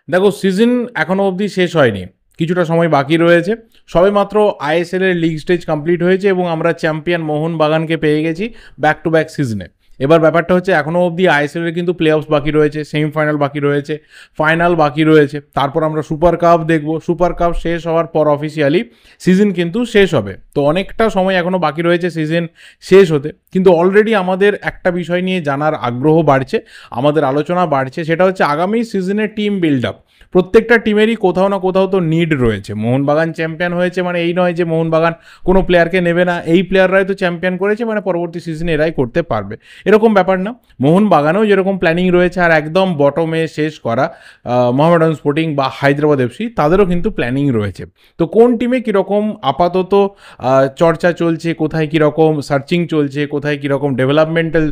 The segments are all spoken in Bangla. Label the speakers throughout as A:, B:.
A: দেখো সিজন এখনো অবধি শেষ হয়নি, কিছুটা সময় বাকি রয়েছে। সবেমাত্র আইএসএল এর লিগ স্টেজ কমপ্লিট হয়েছে এবং আমরা চ্যাম্পিয়ন মোহনবাগানকে পেয়ে গেছি ব্যাক টু ব্যাক সিজনে। এবার ব্যাপারটা হচ্ছে এখনও অবধি আইএসএল এর কিন্তু প্লে অফস বাকি রয়েছে, সেমিফাইনাল বাকি রয়েছে, ফাইনাল বাকি রয়েছে, তারপর আমরা সুপার কাপ দেখব। সুপার কাপ শেষ হওয়ার পর অফিসিয়ালি সিজন কিন্তু শেষ হবে। তো অনেকটা সময় এখনও বাকি রয়েছে সিজন শেষ হতে, কিন্তু অলরেডি আমাদের একটা বিষয় নিয়ে জানার আগ্রহ বাড়ছে, আমাদের আলোচনা বাড়ছে, সেটা হচ্ছে আগামী সিজনের টিম বিল্ড আপ। প্রত্যেকটা টিমেরই কোথাও না কোথাও তো নিড রয়েছে। মোহনবাগান চ্যাম্পিয়ন হয়েছে মানে এই নয় যে মোহনবাগান কোনো প্লেয়ারকে নেবে না, এই প্লেয়াররাই তো চ্যাম্পিয়ন করেছে মানে পরবর্তী সিজনে এরাই করতে পারবে, এরকম ব্যাপার না। মোহনবাগানেও যেরকম প্ল্যানিং রয়েছে, আর একদম বটমে শেষ করা মোহামেডান স্পোর্টিং বা হায়দ্রাবাদ এফসি তাদেরও কিন্তু প্ল্যানিং রয়েছে। তো কোন টিমে কীরকম আপাতত চর্চা চলছে, কোথায় কীরকম সার্চিং চলছে, কোথায় কীরকম ডেভেলপমেন্টাল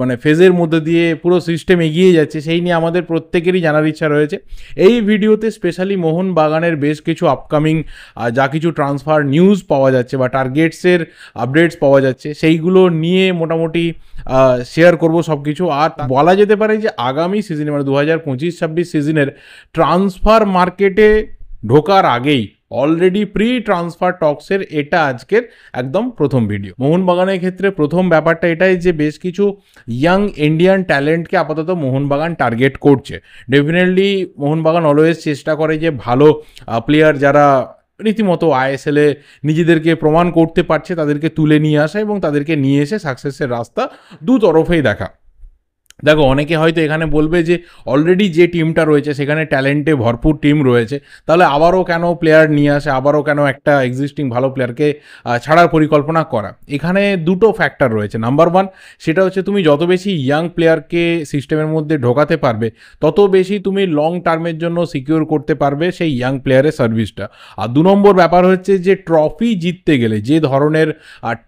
A: মানে ফেজের মধ্যে দিয়ে পুরো সিস্টেম এগিয়ে যাচ্ছে, সেই নিয়ে আমাদের প্রত্যেকেরই জানার ইচ্ছা রয়েছে। এই ভিডিওতে স্পেশালি মোহনবাগানের বেশ কিছু আপকামিং যা কিছু ট্রান্সফার নিউজ পাওয়া যাচ্ছে বা টার্গেটসের আপডেটস পাওয়া যাচ্ছে, সেইগুলো নিয়ে মোটামুটি শেয়ার করব সব কিছু। আর বলা যেতে পারে যে আগামী সিজনে মানে 2025-26 সিজনের ট্রান্সফার মার্কেটে ঢোকার আগেই অলরেডি প্রি ট্রান্সফার টক্সের এটা আজকের একদম প্রথম ভিডিও। মোহনবাগানের ক্ষেত্রে প্রথম ব্যাপারটা এটাই যে বেশ কিছু ইয়াং ইন্ডিয়ান ট্যালেন্টকে আপাতত মোহনবাগান টার্গেট করছে। ডেফিনেটলি মোহনবাগান অলওয়েজ চেষ্টা করে যে ভালো প্লেয়ার যারা রীতিমতো আইএসএলে নিজেদেরকে প্রমাণ করতে পারছে তাদেরকে তুলে নিয়ে আসা এবং তাদেরকে নিয়ে এসে সাকসেসের রাস্তা দু তরফেই দেখা। দেখো অনেকে হয়তো এখানে বলবে যে অলরেডি যে টিমটা রয়েছে সেখানে ট্যালেন্টে ভরপুর টিম রয়েছে, তাহলে আবারও কেন প্লেয়ার নিয়ে আসে, আবারও কেন একটা এক্সিস্টিং ভালো প্লেয়ারকে ছাড়ার পরিকল্পনা করা। এখানে দুটো ফ্যাক্টর রয়েছে। নাম্বার ওয়ান, সেটা হচ্ছে তুমি যত বেশি ইয়াং প্লেয়ারকে সিস্টেমের মধ্যে ঢোকাতে পারবে তত বেশি তুমি লং টার্মের জন্য সিকিউর করতে পারবে সেই ইয়াং প্লেয়ারের সার্ভিসটা। আর দু নম্বর ব্যাপার হচ্ছে যে ট্রফি জিততে গেলে যে ধরনের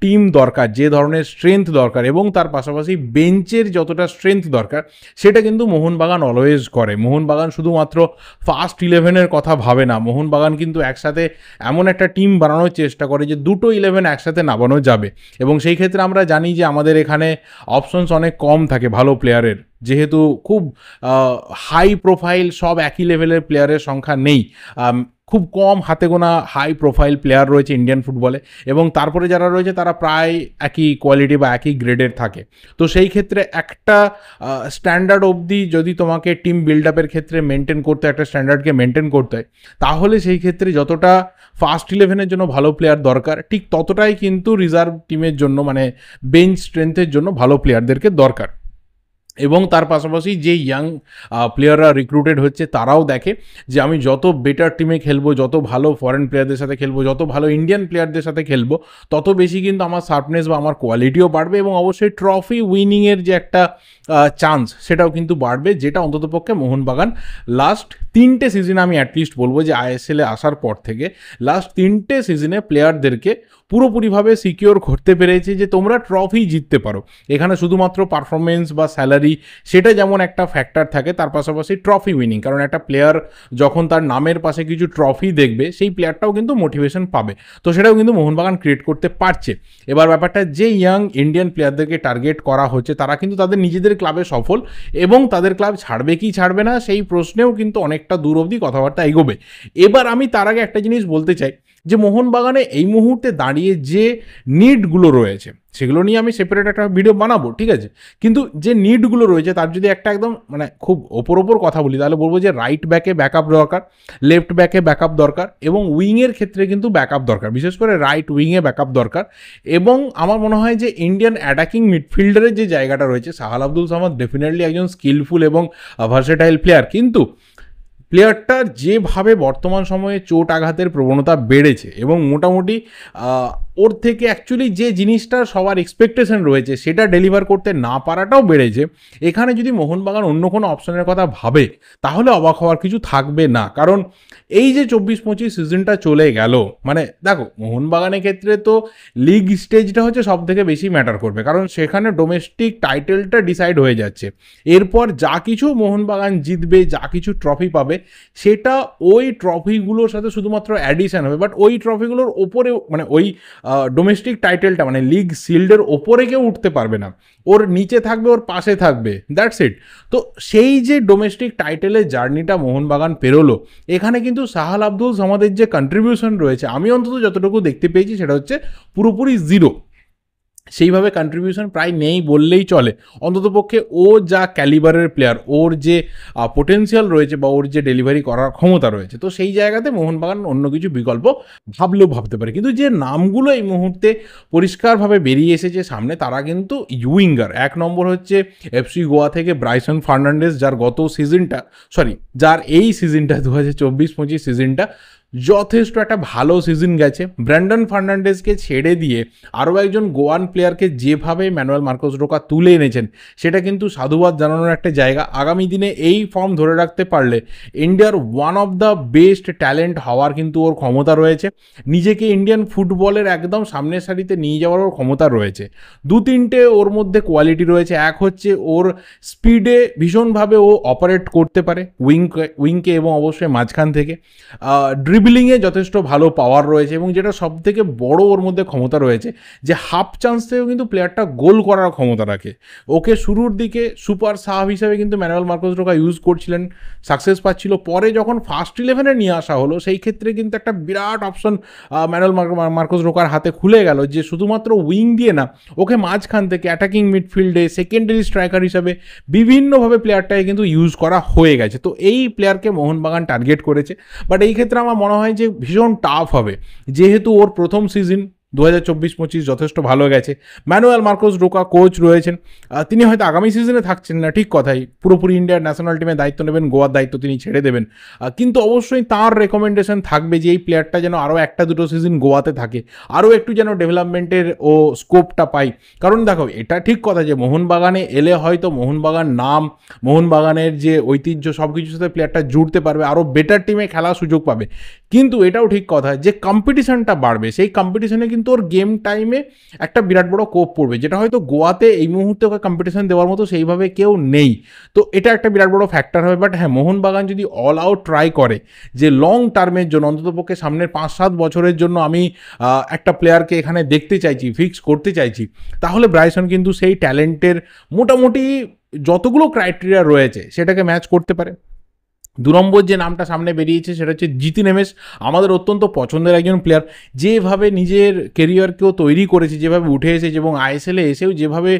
A: টিম দরকার, যে ধরনের স্ট্রেংথ দরকার এবং তার পাশাপাশি বেঞ্চের যতটা স্ট্রেংথ দরকার সেটা কিন্তু মোহনবাগান অলওয়েজ করে। মোহনবাগান শুধুমাত্র ফার্স্ট 11-এর কথা ভাবে না, মোহনবাগান কিন্তু একসাথে এমন একটা টিম বানানোর চেষ্টা করে যে দুটো 11 একসাথে নামানো যাবে। এবং সেই ক্ষেত্রে আমরা জানি যে আমাদের এখানে অপশনস অনেক কম থাকে ভালো প্লেয়ারের, যেহেতু খুব হাই প্রোফাইল সব একই লেভেলের প্লেয়ারের সংখ্যা নেই, খুব কম হাতে গোনা হাই প্রোফাইল প্লেয়ার রয়েছে ইন্ডিয়ান ফুটবলে, এবং তারপরে যারা রয়েছে তারা প্রায় একই কোয়ালিটি বা একই গ্রেডের থাকে। তো সেই ক্ষেত্রে একটা স্ট্যান্ডার্ড অবধি যদি তোমাকে টিম বিল্ড আপের ক্ষেত্রে মেনটেন করতে, একটা স্ট্যান্ডার্ডকে মেনটেন করতে হয়, তাহলে সেই ক্ষেত্রে যতটা ফার্স্ট 11-এর জন্য ভালো প্লেয়ার দরকার ঠিক ততটাই কিন্তু রিজার্ভ টিমের জন্য মানে বেঞ্চ স্ট্রেংথের জন্য ভালো প্লেয়ারদেরকে দরকার। এবং তার পাশাপাশি যে ইয়াং প্লেয়াররা রিক্রুটেড হচ্ছে তারাও দেখে যে আমি যত বেটার টিমে খেলবো, যত ভালো ফরেন প্লেয়ারদের সাথে খেলবো, যত ভালো ইন্ডিয়ান প্লেয়ারদের সাথে খেলবো, তত বেশি কিন্তু আমার শার্পনেস বা আমার কোয়ালিটিও বাড়বে এবং অবশ্যই ট্রফি উইনিংয়ের যে একটা চান্স সেটাও কিন্তু বাড়বে, যেটা অন্ততপক্ষে মোহনবাগান লাস্ট 3টে সিজনে আমি অ্যাটলিস্ট বলবো যে আইএসএলে আসার পর থেকে লাস্ট 3টে সিজনে প্লেয়ারদেরকে পুরোপুরিভাবে সিকিওর করতে পেরেছে যে তোমরা ট্রফি জিততে পারো। এখানে শুধুমাত্র পারফরমেন্স বা স্যালারি সেটা যেমন একটা ফ্যাক্টর থাকে, তার পাশাপাশি ট্রফি উইনিং, কারণ একটা প্লেয়ার যখন তার নামের পাশে কিছু ট্রফি দেখবে সেই প্লেয়ারটাও কিন্তু মোটিভেশন পাবে। তো সেটাও কিন্তু মোহনবাগান ক্রিয়েট করতে পারছে। এবার ব্যাপারটা যে ইয়াং ইন্ডিয়ান প্লেয়ারদেরকে টার্গেট করা হচ্ছে তারা কিন্তু তাদের নিজেদের ক্লাবে সফল, এবং তাদের ক্লাব ছাড়বে কি ছাড়বে না সেই প্রশ্নেও কিন্তু অনেকটা দূর অবধি কথাবার্তা এগোবে। এবার আমি তার আগে একটা জিনিস বলতে চাই যে মোহনবাগানে এই মুহূর্তে দাঁড়িয়ে যে নিডগুলো রয়েছে সেগুলো নিয়ে আমি সেপারেট একটা ভিডিও বানাবো, ঠিক আছে, কিন্তু যে নিডগুলো রয়েছে তার যদি একটা একদম মানে খুব ওপর কথা বলি তাহলে বলবো যে রাইট ব্যাকে ব্যাকআপ দরকার, লেফট ব্যাকে ব্যাকআপ দরকার এবং উইংয়ের ক্ষেত্রে কিন্তু ব্যাকআপ দরকার, বিশেষ করে রাইট উইংয়ে ব্যাকআপ দরকার। এবং আমার মনে হয় যে ইন্ডিয়ান অ্যাটাকিং মিডফিল্ডারের যে জায়গাটা রয়েছে, সাহাল আব্দুল সামাদ ডেফিনেটলি একজন স্কিলফুল এবং ভার্সেটাইল প্লেয়ার, কিন্তু প্লেয়ারটার যেভাবে বর্তমান সময়ে চোট আঘাতের প্রবণতা বেড়েছে এবং মোটামুটি ওর থেকে অ্যাকচুয়ালি যে জিনিসটা সবার এক্সপেকটেশন রয়েছে সেটা ডেলিভার করতে না পারাটাও বেড়েছে। এখানে যদি মোহনবাগান অন্য কোনো অপশনের কথা ভাবে তাহলে অবাক হওয়ার কিছু থাকবে না, কারণ এই যে 24-25 সিজনটা চলে গেল, মানে দেখো মোহনবাগানের ক্ষেত্রে তো লিগ স্টেজটা হচ্ছে সব থেকে বেশি ম্যাটার করবে, কারণ সেখানে ডোমেস্টিক টাইটেলটা ডিসাইড হয়ে যাচ্ছে। এরপর যা কিছু মোহনবাগান জিতবে, যা কিছু ট্রফি পাবে সেটা ওই ট্রফিগুলোর সাথে শুধুমাত্র অ্যাডিশন হবে, বাট ওই ট্রফিগুলোর ওপরে মানে ওই ডোমেস্টিক টাইটেলটা মানে লিগ শিল্ডের ওপরে কেউ উঠতে পারবে না, ওর নিচে থাকবে, ওর পাশে থাকবে, দ্যাটস ইট। তো সেই যে ডোমেস্টিক টাইটেলের জার্নিটা মোহনবাগান পেরোলো, এখানে কিন্তু সাহাল আব্দুল সামাদের যে কন্ট্রিবিউশন রয়েছে, আমি অন্তত যতটুকু দেখতে পেয়েছি সেটা হচ্ছে পুরোপুরি জিরো। সেইভাবে কন্ট্রিবিউশন প্রায় নেই বললেই চলে। অন্ততপক্ষে ও যা ক্যালিবারের প্লেয়ার, ওর যে পোটেন্সিয়াল রয়েছে বা ওর যে ডেলিভারি করার ক্ষমতা রয়েছে, তো সেই জায়গাতে মোহনবাগান অন্য কিছু বিকল্প ভাবলেও ভাবতে পারে। কিন্তু যে নামগুলো এই মুহূর্তে পরিষ্কারভাবে বেরিয়ে এসেছে সামনে, তারা কিন্তু উইঙ্গার। এক নম্বর হচ্ছে এফসি গোয়া থেকে ব্রাইসন ফার্নান্ডেজ, যার এই সিজনটা 2024-25 সিজনটা যথেষ্ট একটা ভালো সিজন গেছে। ব্র্যান্ডন ফার্নান্ডেজকে ছেড়ে দিয়ে আরও একজন গোয়ান প্লেয়ারকে যেভাবে ম্যানুয়েল মার্কোস রোকা তুলে এনেছেন, সেটা কিন্তু সাধুবাদ জানানোর একটা জায়গা। আগামী দিনে এই ফর্ম ধরে রাখতে পারলে ইন্ডিয়ার one of the best talent হওয়ার কিন্তু ওর ক্ষমতা রয়েছে। নিজেকে ইন্ডিয়ান ফুটবলের একদম সামনের সারিতে নিয়ে যাওয়ার ওর ক্ষমতা রয়েছে। দু তিনটে ওর মধ্যে কোয়ালিটি রয়েছে। এক হচ্ছে ওর স্পিডে ভীষণভাবে ও অপারেট করতে পারে উইংকে এবং অবশ্যই মাঝখান থেকে। ড্রিবলিংয়ে যথেষ্ট ভালো পাওয়ার রয়েছে, এবং যেটা সবথেকে বড় ওর মধ্যে ক্ষমতা রয়েছে যে হাফ চান্স থেকেও কিন্তু প্লেয়ারটা গোল করার ক্ষমতা রাখে। ওকে শুরুর দিকে সুপার সাব হিসেবে কিন্তু ম্যানুয়েল মার্কোস রোকা ইউজ করছিলেন, সাকসেস পাচ্ছিল। পরে যখন ফার্স্ট 11-এ নিয়ে আসা হলো, সেই ক্ষেত্রে কিন্তু একটা বিরাট অপশন ম্যানুয়েল মার্কোস রোকার হাতে খুলে গেল, যে শুধুমাত্র উইং দিয়ে না, ওকে মাঝখান থেকে অ্যাটাকিং মিডফিল্ডে সেকেন্ডারি স্ট্রাইকার হিসাবে বিভিন্নভাবে প্লেয়ারটাকে কিন্তু ইউজ করা হয়ে গেছে। তো এই প্লেয়ারকে মোহনবাগান টার্গেট করেছে, বাট এই ক্ষেত্রে আমার মনে হয় যে ভীষণ টাফ হবে, যেহেতু ওর প্রথম সিজন 2024-25 যথেষ্ট ভালো গেছে। ম্যানুয়েল মার্কোস রোকা কোচ রয়েছেন, তিনি হয়তো আগামী সিজনে থাকছেন না, ঠিক কথাই, পুরোপুরি ইন্ডিয়ার ন্যাশনাল টিমের দায়িত্ব নেবেন, গোয়ার দায়িত্ব তিনি ছেড়ে দেবেন। কিন্তু অবশ্যই তার রেকমেন্ডেশন থাকবে যে এই প্লেয়ারটা যেন আরও একটা দুটো সিজন গোয়াতে থাকে, আরও একটু যেন ডেভেলপমেন্টের ও স্কোপটা পাই। কারণ দেখো, এটা ঠিক কথা যে মোহনবাগানে এলে হয়তো মোহনবাগান নাম, মোহনবাগানের যে ঐতিহ্য, সব কিছুর সাথে প্লেয়ারটা জুড়তে পারবে, আরও বেটার টিমে খেলার সুযোগ পাবে। কিন্তু এটাও ঠিক কথা যে কম্পিটিশনটা বাড়বে, সেই কম্পিটিশনে কিন্তু ওর গেম টাইমে একটা বিরাট বড় কোপ পড়বে, যেটা হয়তো গোয়াতে এই মুহূর্তে ওকে কম্পিটিশন দেওয়ার মতো সেইভাবে কেউ নেই। তো এটা একটা বিরাট বড় ফ্যাক্টর হবে। বাট হ্যাঁ, মোহনবাগান যদি অল আউট ট্রাই করে যে লং টার্মের জন্য, অন্ততপক্ষে সামনের 5-7 বছরের জন্য আমি একটা প্লেয়ারকে এখানে দেখতে চাইছি, ফিক্স করতে চাইছি, তাহলে ব্রাইসন কিন্তু সেই ট্যালেন্টের মোটামুটি যতগুলো ক্রাইটেরিয়া রয়েছে সেটাকে ম্যাচ করতে পারে। 2 নম্বর যে নামটা সামনে বেরিয়েছে সেটা হচ্ছে জিতিন এমএস, আমাদের অত্যন্ত পছন্দের একজন প্লেয়ার, যেভাবে নিজের কেরিয়ারকেও তৈরি করেছে, যেভাবে উঠে এসেছে এবং আইএসএলে এসেও যেভাবে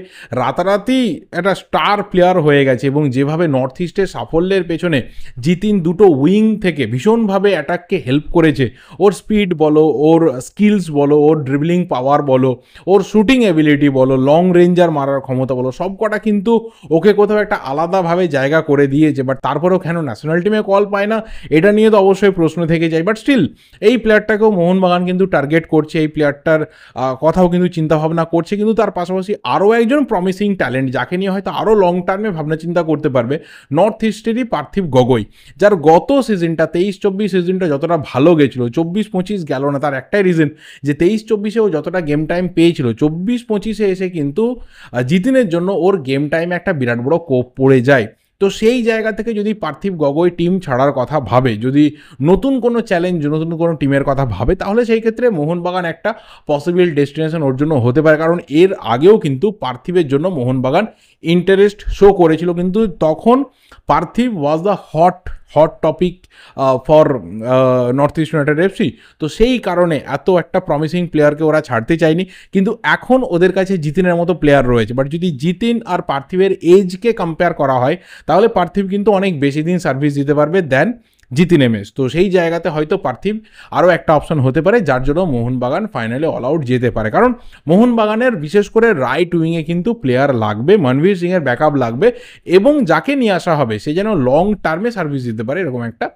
A: রাতারাতি একটা স্টার প্লেয়ার হয়ে গেছে, এবং যেভাবে নর্থ ইস্টের সাফল্যের পেছনে জিতিন দুটো উইং থেকে ভীষণভাবে অ্যাটাককে হেল্প করেছে। ওর স্পিড বলো, ওর স্কিলস বলো, ওর ড্রিবলিং পাওয়ার বলো, ওর শুটিং এবিলিটি বলো, লং রেঞ্জার মারার ক্ষমতা বলো, সব কটা কিন্তু ওকে কোথাও একটা আলাদাভাবে জায়গা করে দিয়েছে। বাট তারপরেও কেন ন্যাশনাল টিমে কল পায় না, এটা নিয়ে তো অবশ্যই প্রশ্ন থেকে যায়। বাট স্টিল এই প্লেয়ারটাকেও মোহনবাগান কিন্তু টার্গেট করছে, এই প্লেয়ারটার কথাও কিন্তু চিন্তাভাবনা করছে। কিন্তু তার পাশাপাশি আরও একজন প্রমিসিং ট্যালেন্ট, যাকে নিয়ে হয়তো আরও লং টার্মে ভাবনা চিন্তা করতে পারবে, নর্থ ইস্টেরই পার্থিব গগৈ, যার গত সিজনটা 23-24 সিজনটা যতটা ভালো গেছিলো, 24-25 গেল না। তার একটাই রিজন যে 23-24-এও যতটা গেম টাইম পেয়েছিল, 24-25-এ এসে কিন্তু জিতিনের জন্য ওর গেম টাইমে একটা বিরাট বড় কোপ পড়ে যায়। তো সেই জায়গা থেকে যদি পার্থিব গগৈ টিম ছাড়ার কথা ভাবে, যদি নতুন কোনো চ্যালেঞ্জ, নতুন কোনো টিমের কথা ভাবে, তাহলে সেই ক্ষেত্রে মোহনবাগান একটা পসিবল ডেস্টিনেশন ওর জন্য হতে পারে। কারণ এর আগেও কিন্তু পার্থিবের জন্য মোহনবাগান ইন্টারেস্ট শো করেছিল, কিন্তু তখন পার্থিব was the hot topic for north east United FC. তো সেই কারণে এত একটা প্রমিসিং প্লেয়ারকে ওরা ছাড়তে চায়নি। কিন্তু এখন ওদের কাছে জিতিনের মতো প্লেয়ার রয়েছে। বাট যদি জিতিন আর পার্থিবের এজকে কম্পেয়ার করা হয়, তাহলে পার্থিব কিন্তু অনেক বেশি দিন সার্ভিস দিতে পারবে দেন জিতিন এমএস। তো সেই জায়গাতে হয়তো পার্থিব আরও একটা অপশন হতে পারে, যার জন্য মোহনবাগান ফাইনালে অল আউট যেতে পারে। কারণ মোহনবাগানের বিশেষ করে রাইট উইংয়ে কিন্তু প্লেয়ার লাগবে, মনভীর সিংয়ের ব্যাকআপ লাগবে, এবং যাকে নিয়ে আসা হবে সে যেন লং টার্মে সার্ভিস দিতে পারে, এরকম একটা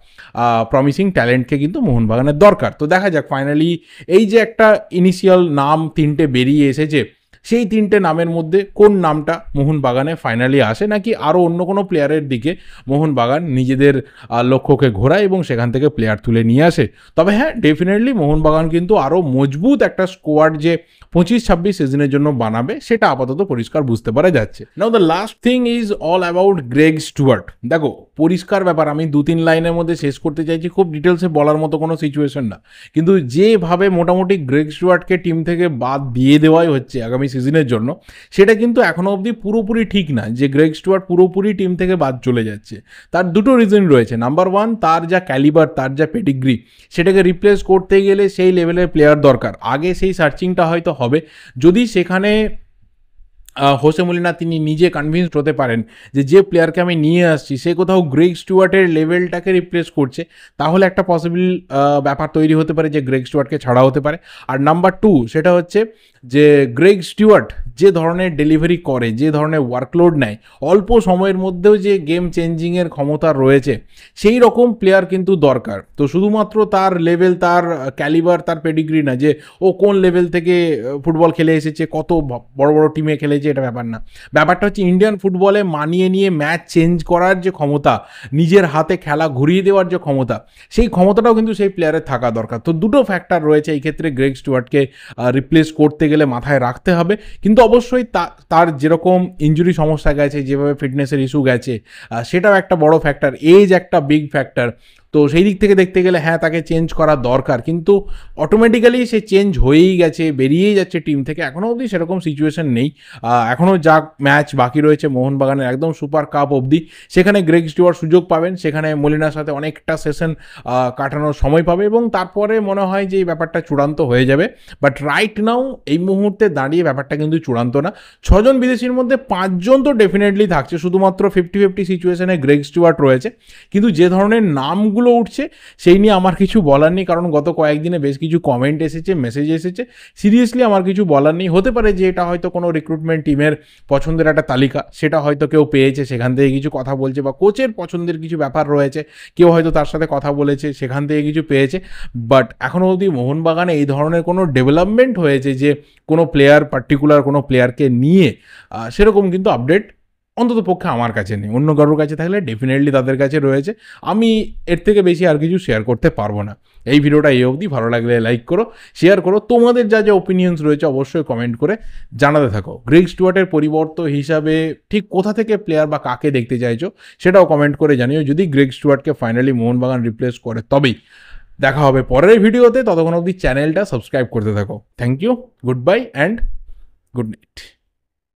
A: প্রমিসিং ট্যালেন্টকে কিন্তু মোহনবাগানের দরকার। তো দেখা যাক ফাইনালি এই যে একটা ইনিশিয়াল নাম 3টে বেরিয়ে এসেছে, সেই 3টে নামের মধ্যে কোন নামটা মোহনবাগানে ফাইনালি আসে, নাকি আরও অন্য কোনো প্লেয়ারের দিকে মোহনবাগান নিজেদের লক্ষ্যকে ঘোরায় এবং সেখান থেকে প্লেয়ার তুলে নিয়ে আসে। তবে হ্যাঁ, ডেফিনেটলি মোহনবাগান কিন্তু আরও মজবুত একটা স্কোয়াড যে 25-26 সিজনের জন্য বানাবে সেটা আপাতত পরিষ্কার বুঝতে পারা যাচ্ছে। Now the last thing is all about Greg Stuart. দেখো, পরিষ্কার ব্যাপার, আমি 2-3 লাইনের মধ্যে শেষ করতে চাইছি, খুব ডিটেলসে বলার মতো কোনো সিচুয়েশন না, কিন্তু যেভাবে মোটামুটি গ্রেগ স্টুয়ার্টকে টিম থেকে বাদ দিয়ে দেওয়াই হচ্ছে আগামী সিজনের জন্য, সেটা কিন্তু এখনও অবধি পুরোপুরি ঠিক না যে গ্রেগ স্টুয়ার্ট পুরোপুরি টিম থেকে বাদ চলে যাচ্ছে। তার দুটো রিজন রয়েছে। নাম্বার 1, তার যা ক্যালিবার, তার যা পেডিগ্রি, সেটাকে রিপ্লেস করতে গেলে সেই লেভেলের প্লেয়ার দরকার। আগে সেই সার্চিংটা হয়তো হবে যদি সেখানে হোসে মলিনা তিনি নিজে কনভিন্সড হতে পারেন যে প্লেয়ারকে আমি নিয়ে আসছি সে কোথাও গ্রেগ স্টুয়ার্টের লেভেলটাকে রিপ্লেস করছে, তাহলে একটা পসিবল ব্যাপার তৈরি হতে পারে যে গ্রেগ স্টুয়ার্টকে ছাড়া হতে পারে। আর নাম্বার 2, সেটা হচ্ছে যে গ্রেগ স্টুয়ার্ট যে ধরনের ডেলিভারি করে, যে ধরনের ওয়ার্কলোড নেয়, অল্প সময়ের মধ্যেও যে গেম চেঞ্জিংয়ের ক্ষমতা রয়েছে, সেই রকম প্লেয়ার কিন্তু দরকার। তো শুধুমাত্র তার লেভেল, তার ক্যালিবার, তার পেডিগ্রি না যে ও কোন লেভেল থেকে ফুটবল খেলে এসেছে, কত বড় বড় টিমে খেলেছে, এটা ব্যাপার না। ব্যাপারটা হচ্ছে ইন্ডিয়ান ফুটবলে মানিয়ে নিয়ে ম্যাচ চেঞ্জ করার যে ক্ষমতা, নিজের হাতে খেলা ঘুরিয়ে দেওয়ার যে ক্ষমতা, সেই ক্ষমতাটাও কিন্তু সেই প্লেয়ারের থাকা দরকার। তো দুটো ফ্যাক্টর রয়েছে এই ক্ষেত্রে গ্রেগ স্টুয়ার্টকে রিপ্লেস করতে গেলে মাথায় রাখতে হবে। কিন্তু অবশ্যই তার যেরকম ইনজুরি সমস্যা গেছে, যেভাবে ফিটনেসের ইস্যু গেছে, সেটাও একটা বড় ফ্যাক্টর, এজ একটা বিগ ফ্যাক্টর। তো সেই দিক থেকে দেখতে গেলে হ্যাঁ, তাকে চেঞ্জ করা দরকার, কিন্তু অটোমেটিক্যালি সে চেঞ্জ হয়েই গেছে, বেরিয়েই যাচ্ছে টিম থেকে। এখনও অবধি সেরকম সিচুয়েশন নেই। এখনও যা ম্যাচ বাকি রয়েছে মোহনবাগানের একদম সুপার কাপ অবধি, সেখানে গ্রেগ স্টুয়ার্ট সুযোগ পাবেন, সেখানে মলিনার সাথে অনেকটা সেশন কাটানোর সময় পাবে এবং তারপরে মনে হয় যে এই ব্যাপারটা চূড়ান্ত হয়ে যাবে। বাট রাইট নাও, এই মুহূর্তে দাঁড়িয়ে ব্যাপারটা কিন্তু চূড়ান্ত না। 6 জন বিদেশির মধ্যে 5 জন তো ডেফিনেটলি থাকছে, শুধুমাত্র 50-50 সিচুয়েশনে গ্রেগ স্টুয়ার্ট রয়েছে। কিন্তু যে ধরনের নামগুলো উঠছে সেই নিয়ে আমার কিছু বলার নেই, কারণ গত কয়েকদিনে বেশ কিছু কমেন্ট এসেছে, মেসেজ এসেছে। সিরিয়াসলি আমার কিছু বলার নেই। হতে পারে যে এটা হয়তো কোনো রিক্রুটমেন্ট টিমের পছন্দের একটা তালিকা, সেটা হয়তো কেউ পেয়েছে, সেখান থেকে কিছু কথা বলছে, বা কোচের পছন্দের কিছু ব্যাপার রয়েছে, কেউ হয়তো তার সাথে কথা বলেছে, সেখান থেকে কিছু পেয়েছে। বাট এখনও অবধি মোহনবাগানে এই ধরনের কোনো ডেভেলপমেন্ট হয়েছে যে কোনো প্লেয়ার, পার্টিকুলার কোনো প্লেয়ারকে নিয়ে, সেরকম কিন্তু আপডেট অন্তত পক্ষে আমার কাছে নেই। অন্য কারোর কাছে থাকলে ডেফিনেটলি তাদের কাছে রয়েছে। আমি এর থেকে বেশি আর কিছু শেয়ার করতে পারবো না। এই ভিডিওটা এই অবধি। ভালো লাগলে লাইক করো, শেয়ার করো, তোমাদের যা যা ওপিনিয়ন্স রয়েছে অবশ্যই কমেন্ট করে জানাতে থাকো। গ্রেগ স্টুয়ার্টের পরিবর্তন হিসাবে ঠিক কোথা থেকে প্লেয়ার বা কাকে দেখতে চাইছো সেটাও কমেন্ট করে জানিও। যদি গ্রেগ স্টুয়ার্টকে ফাইনালি মোহনবাগান রিপ্লেস করে তবেই। দেখা হবে পরের ভিডিওতে, ততক্ষণ অবধি চ্যানেলটা সাবস্ক্রাইব করতে থাকো। Thank you, goodbye and good night.